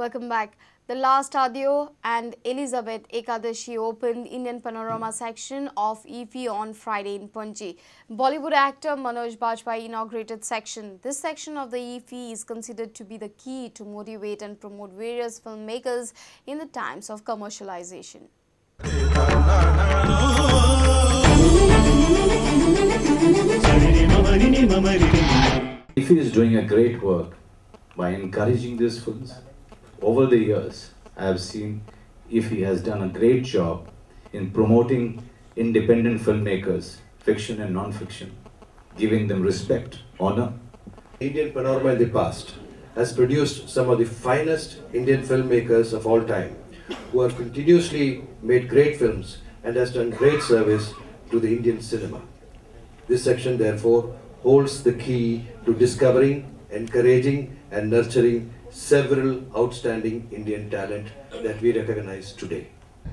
Welcome back. The last Adieu and Elizabeth Ekadashi opened Indian Panorama section of IFFI on Friday in Panaji. Bollywood actor Manoj Bajpayee inaugurated section. This section of the IFFI is considered to be the key to motivate and promote various filmmakers in the times of commercialization. IFFI is doing a great work by encouraging these films. Over the years, I have seen IFFI has done a great job in promoting independent filmmakers, fiction and non-fiction, giving them respect, honor. Indian Panorama in the past has produced some of the finest Indian filmmakers of all time, who have continuously made great films and has done great service to the Indian cinema. This section therefore holds the key to discovering, encouraging and nurturing several outstanding Indian talent that we recognize today.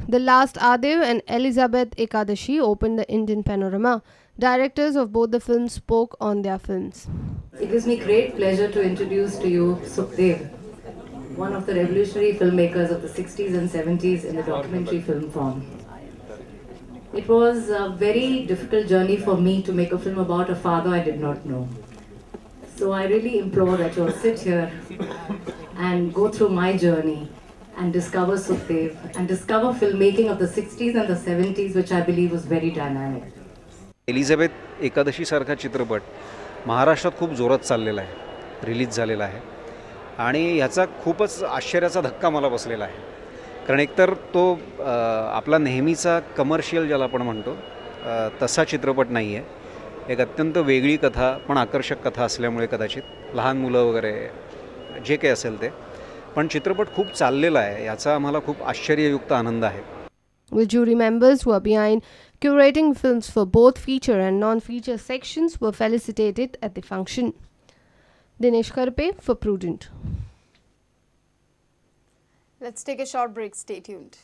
The last Adieu and Elizabeth Ekadashi opened the Indian Panorama. Directors of both the films spoke on their films. It gives me great pleasure to introduce to you Sukhdev, one of the revolutionary filmmakers of the 60s and 70s in the documentary film form. It was a very difficult journey for me to make a film about a father I did not know. So I really implore that you all sit here and go through my journey and discover Sukhdev and discover filmmaking of the 60s and the 70s, which I believe was very dynamic. Elizabeth Ekadashi सारखा चित्रपट महाराष्ट्रात खूप जोरात चाललेला आहे, release झालेला आहे आणि याचा खूपच आश्चर्याचा धक्का मला बसलेला आहे. कारण एकतर तो आपला नेहमीचा कमर्शियल ज्याला आपण म्हणतो तसा चित्रपट नाही आहे. एक अत्यंत वेगळी कथा पण आकर्षक कथा असल्यामुळे कदाचित लहान मुलं वगैरे जे काही असेल ते पण चित्रपट खूप चाललेला आहे याचा आम्हाला खूप आश्चर्ययुक्त आनंद आहे. The jury members who are behind curating films for both feature and non-feature sections were felicitated at the function. Dinesh Karpe for Prudent. Let's take a short break. Stay tuned.